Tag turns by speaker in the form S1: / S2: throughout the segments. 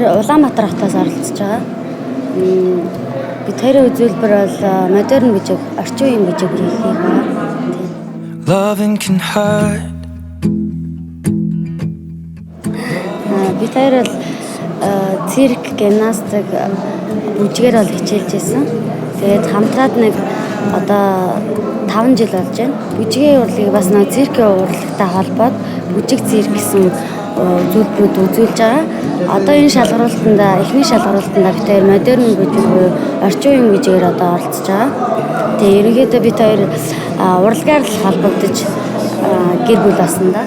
S1: Улаанбаатар хотоос оролцож байгаа. Бид хоёрын үзүүлбэр бол модерн бүжиг, орчин үеийн бүжиг хийх байгаа.
S2: Loving can hurt.
S1: Бид хоёр бол цирк, гимнастик бүжгээр бол хичээлж байсан. Тэгээд хамтраад нэг одоо 5 жил болж байна. Бүжгийн урлагийг бас нэг циркийн урлагтай холбоод бүжиг цирк гэсэн үзүүлбэрүүд үзүүлж байгаа. Одоо энэ шалгуултанда, эхний шалгуултанда бид хоёр модерн бүжиг буюу орчин үеийн бүжгээр одоо оролцож байгаа. Тэгээ ерөнхийдөө бид хоёр урлагаар л холбогдож гэр бүл болсон да.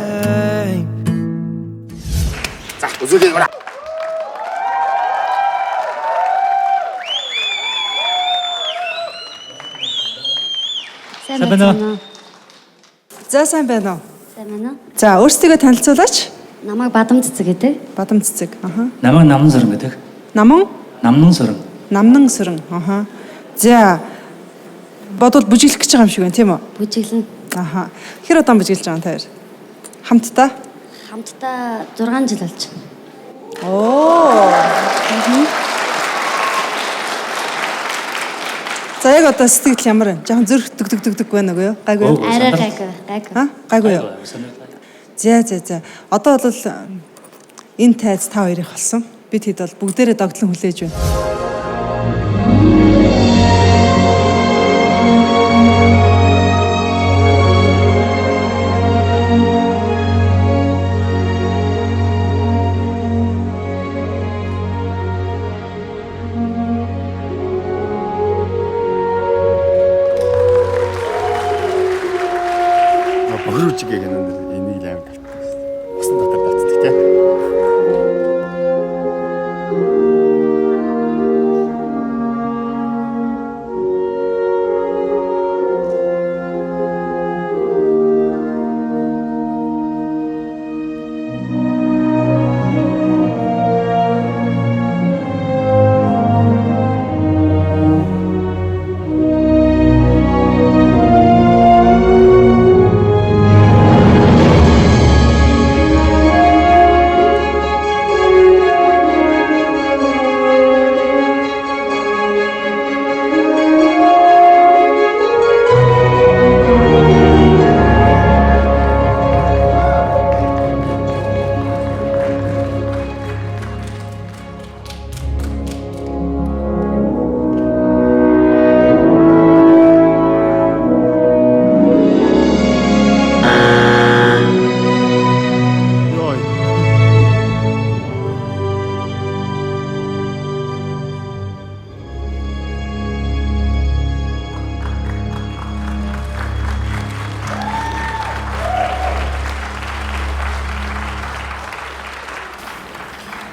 S3: За, үзүүлээ гоо.
S1: Сайн байна уу?
S4: За сайн байна уу?
S1: Сайн байна уу?
S4: За өөрсдийгөө танилцуулаач.
S1: Намайг Бадам Цэцэг гэдэг.
S4: Бадам Цэцэг.
S5: Намайг Намнан Сөрөн гэдэг. Намнан Сөрөн.
S4: Намнан Сөрөн. За бодвол бүжиглэх гэж байгаа юм шиг байна тийм үү?
S1: Бүжиглэн.
S4: Хэр удаан бүжиглэж байгаа та хоёр? Хамтдаа?
S1: Хамтдаа 6 жил болж байна.
S4: За яг одоо сэтгэл ямар вэ? Жохон зүрх дөгдөг байна уу юу? Гайгүй юу?
S1: Арай гайгүй.
S4: Гайгүй юу? За. Одоо бол энэ тайз та хоёрын болсон. Бид хэд бол бүгдээрээ догтлон хүлээж байна.
S3: Бүжигээ гэнэ энийг аим усан дотор татдаг тий.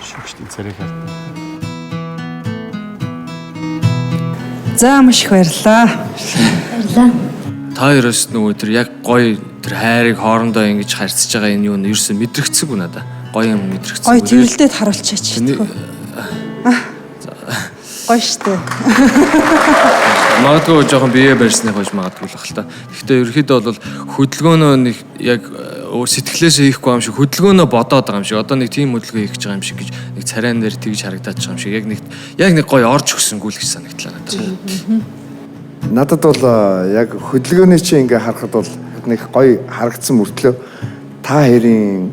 S3: Шүгчтэй царай харт.
S4: За маш их баярлалаа.
S1: Баярлалаа.
S5: Та хоёроос нөгөө тэр яг гоё тэр хайрыг хоорондоо ингэж харьцаж байгаа энэ юу нь ерөөсөө мэдрэгцээгүй надаа. Гоё юм мэдрэгцээгүй.
S4: Гоё тэрэлдээд харуулчаач. Гоё штэ.
S5: Магадгүй жоохон бие барьсныг хойж магадгүй л хэл та. Гэхдээ ерөөхдөө бол хөдөлгөөнөө нэг яг сэтгэлээсээ хийхгүй юм шиг хөдөлгөөнөө бодоод байгаа юм шиг. Одоо нэг тийм хөдөлгөөн хийх гэж байгаа юм шиг гэж нэг царайн дээр тэгж харагдаад байгаа юм шиг. Яг нэг гоё орж өгсөнгүү л гэж санагдлаа надад.
S3: Надад бол яг хөдөлгөөний чинь ингээ харахад бол нэг гоё харагдсан мөртлөө та хоёрын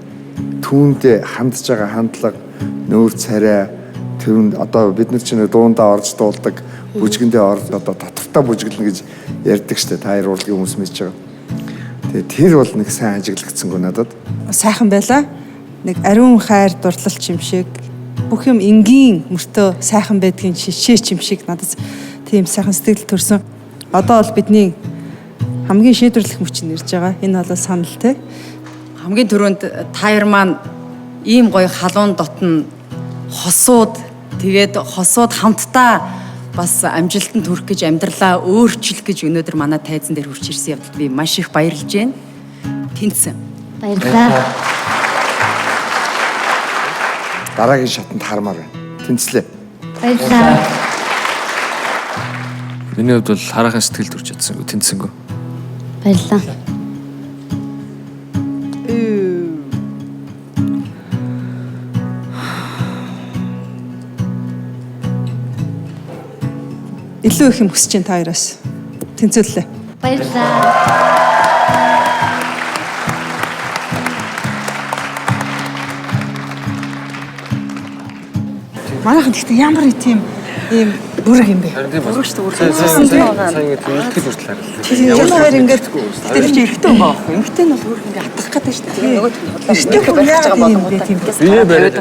S3: түүндээ хандж байгаа хандлага, нүүр царай тэрүнд одоо бид нар чинь дуундаа орж дуулдаг бүжгэндээ орж одоо татвартаа бүжиглэнэ гэж ярьдаг штэ та хоёр урлагийн хүмүүс мэдж байгаа. Тэгээ тэр бол нэг сайн ажиглагдсангүй надад.
S4: Сайхан байлаа. Нэг ариун хайр дурлалч юм шиг бүх юм энгийн мөртөө сайхан байдгийн шишээч юм шиг надад тийм сайхан сэтгэл төрсөн. Одоо бол бидний хамгийн шийдвэрлэх мөч нь ирж байгаа. Энэ бол санал те.
S6: Хамгийн түрүүнд та хоёр маань ийм гоё халуун дотн хосууд тэгээд хосууд хамтдаа бас амжилтанд хүрэх гэж амьдралаа өөрчлөх гэж өнөөдөр манай тайзан дээр хүрч ирсэн явдалд би маш их баярлж байна. Тэнцсэн.
S1: Баярлалаа.
S3: Дараагийн шатанд хармаар байна. Тэнцлээ.
S1: Баярлалаа.
S5: Миний хувьд бол хараахан сэтгэл төрж чадсангүй, тэнцсэнгүй.
S1: Баярлалаа.
S4: илүү их юм хүсэж байна та хоёроос. Тэнцвэрлээ.
S1: Баярлалаа.
S4: Манайхан гэхдээ ямар тийм ийм бүрэг юм бэ?
S5: Бүрэг шүү дээ. Сайн ингэ тэмдэглэл хүртэл харагдав.
S4: Ямар хоёр ингээд тэр чинь эрэгтэй хүн байхгүй. Эмэгтэй нь бол бүр ингэ атгах гэдэг шүү дээ. Тэгээ нөгөө
S7: Эрэгтэй
S4: хүн яагаад юм бэ тийм?
S5: Бие бариад.